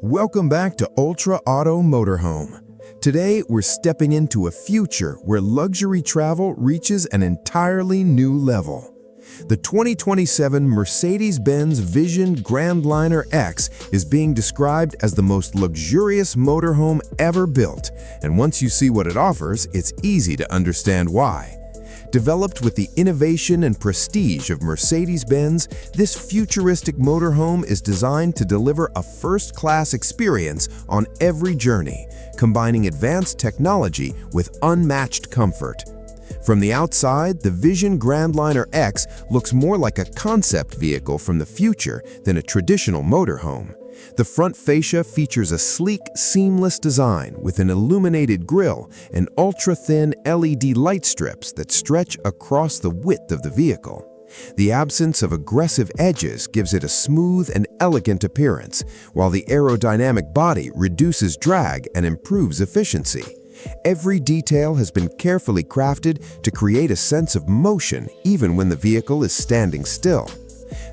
Welcome back to Ultra Auto Motorhome. Today, we're stepping into a future where luxury travel reaches an entirely new level. The 2027 Mercedes-Benz Vision GrandLiner X is being described as the most luxurious motorhome ever built, and once you see what it offers, it's easy to understand why. Developed with the innovation and prestige of Mercedes-Benz, this futuristic motorhome is designed to deliver a first-class experience on every journey, combining advanced technology with unmatched comfort. From the outside, the Vision GrandLiner X looks more like a concept vehicle from the future than a traditional motorhome. The front fascia features a sleek, seamless design with an illuminated grille and ultra-thin LED light strips that stretch across the width of the vehicle. The absence of aggressive edges gives it a smooth and elegant appearance, while the aerodynamic body reduces drag and improves efficiency. Every detail has been carefully crafted to create a sense of motion even when the vehicle is standing still.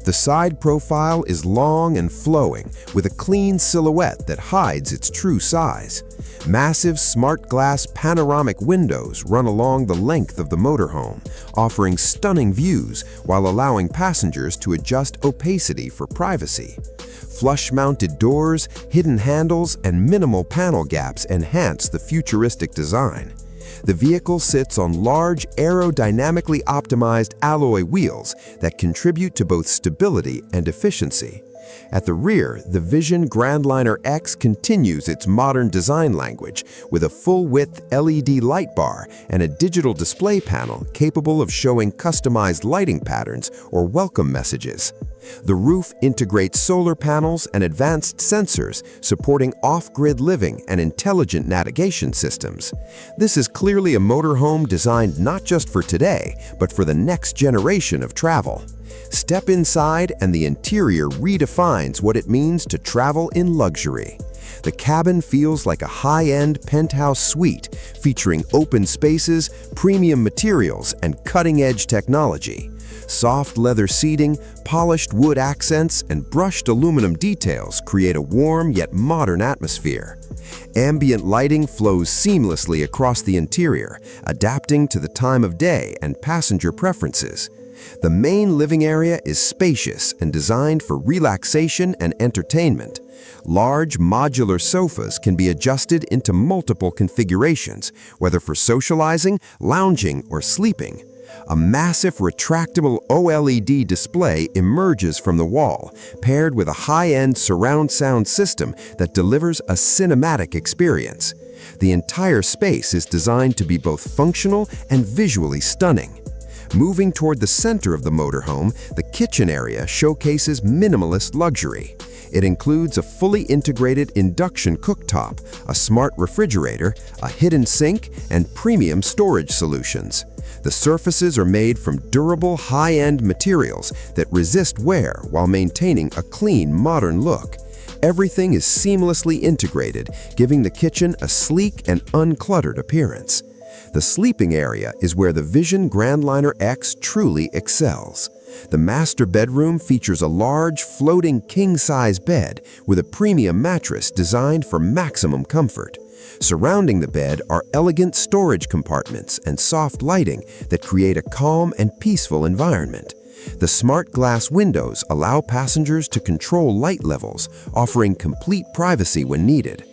The side profile is long and flowing, with a clean silhouette that hides its true size. Massive smart glass panoramic windows run along the length of the motorhome, offering stunning views while allowing passengers to adjust opacity for privacy. Flush-mounted doors, hidden handles, and minimal panel gaps enhance the futuristic design. The vehicle sits on large, aerodynamically optimized alloy wheels that contribute to both stability and efficiency. At the rear, the Vision GrandLiner X continues its modern design language with a full-width LED light bar and a digital display panel capable of showing customized lighting patterns or welcome messages. The roof integrates solar panels and advanced sensors, supporting off-grid living and intelligent navigation systems. This is clearly a motorhome designed not just for today, but for the next generation of travel. Step inside and the interior redefines what it means to travel in luxury. The cabin feels like a high-end penthouse suite, featuring open spaces, premium materials, and cutting-edge technology. Soft leather seating, polished wood accents, and brushed aluminum details create a warm yet modern atmosphere. Ambient lighting flows seamlessly across the interior, adapting to the time of day and passenger preferences. The main living area is spacious and designed for relaxation and entertainment. Large modular sofas can be adjusted into multiple configurations, whether for socializing, lounging, or sleeping. A massive retractable OLED display emerges from the wall, paired with a high-end surround sound system that delivers a cinematic experience. The entire space is designed to be both functional and visually stunning. Moving toward the center of the motorhome, the kitchen area showcases minimalist luxury. It includes a fully integrated induction cooktop, a smart refrigerator, a hidden sink, and premium storage solutions. The surfaces are made from durable, high-end materials that resist wear while maintaining a clean, modern look. Everything is seamlessly integrated, giving the kitchen a sleek and uncluttered appearance. The sleeping area is where the Vision GrandLiner X truly excels. The master bedroom features a large, floating king-size bed with a premium mattress designed for maximum comfort. Surrounding the bed are elegant storage compartments and soft lighting that create a calm and peaceful environment. The smart glass windows allow passengers to control light levels, offering complete privacy when needed.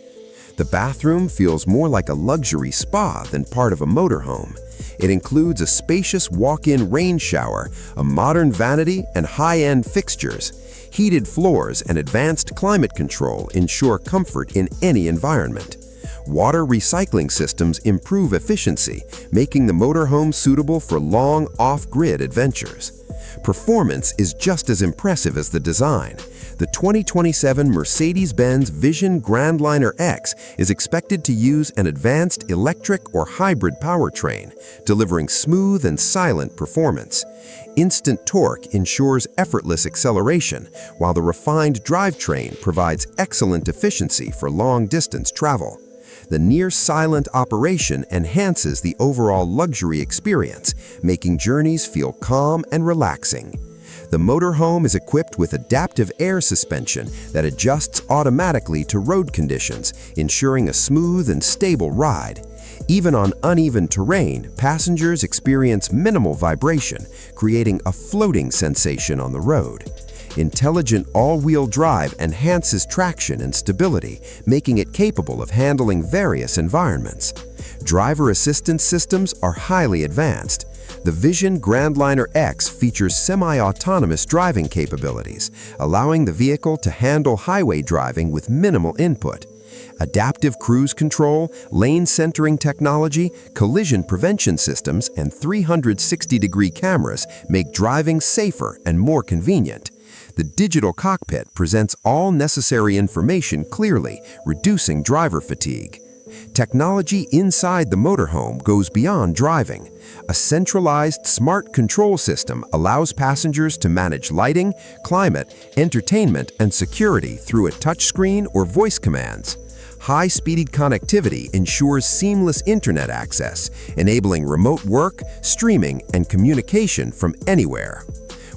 The bathroom feels more like a luxury spa than part of a motorhome. It includes a spacious walk-in rain shower, a modern vanity, and high-end fixtures. Heated floors and advanced climate control ensure comfort in any environment. Water recycling systems improve efficiency, making the motorhome suitable for long off-grid adventures. Performance is just as impressive as the design. The 2027 Mercedes-Benz Vision GrandLiner X is expected to use an advanced electric or hybrid powertrain, delivering smooth and silent performance. Instant torque ensures effortless acceleration, while the refined drivetrain provides excellent efficiency for long-distance travel. The near-silent operation enhances the overall luxury experience, making journeys feel calm and relaxing. The motorhome is equipped with adaptive air suspension that adjusts automatically to road conditions, ensuring a smooth and stable ride. Even on uneven terrain, passengers experience minimal vibration, creating a floating sensation on the road. Intelligent all-wheel drive enhances traction and stability, making it capable of handling various environments. Driver assistance systems are highly advanced. The Vision GrandLiner X features semi-autonomous driving capabilities, allowing the vehicle to handle highway driving with minimal input. Adaptive cruise control, lane centering technology, collision prevention systems, and 360-degree cameras make driving safer and more convenient. The digital cockpit presents all necessary information clearly, reducing driver fatigue. Technology inside the motorhome goes beyond driving. A centralized smart control system allows passengers to manage lighting, climate, entertainment, and security through a touchscreen or voice commands. High-speed connectivity ensures seamless internet access, enabling remote work, streaming, and communication from anywhere.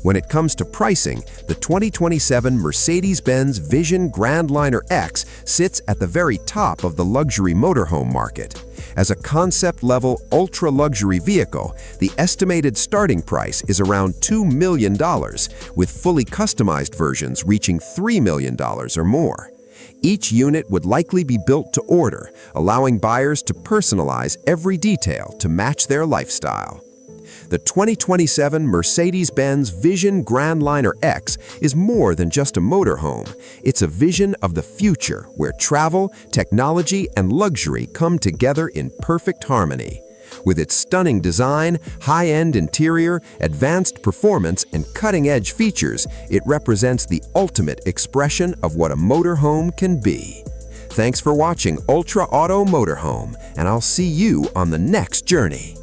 When it comes to pricing, the 2027 Mercedes-Benz Vision GrandLiner X sits at the very top of the luxury motorhome market. As a concept-level, ultra-luxury vehicle, the estimated starting price is around $2 million, with fully customized versions reaching $3 million or more. Each unit would likely be built to order, allowing buyers to personalize every detail to match their lifestyle. The 2027 Mercedes-Benz Vision GrandLiner X is more than just a motorhome. It's a vision of the future where travel, technology, and luxury come together in perfect harmony. With its stunning design, high-end interior, advanced performance, and cutting-edge features, it represents the ultimate expression of what a motorhome can be. Thanks for watching Ultra Auto Motorhome, and I'll see you on the next journey.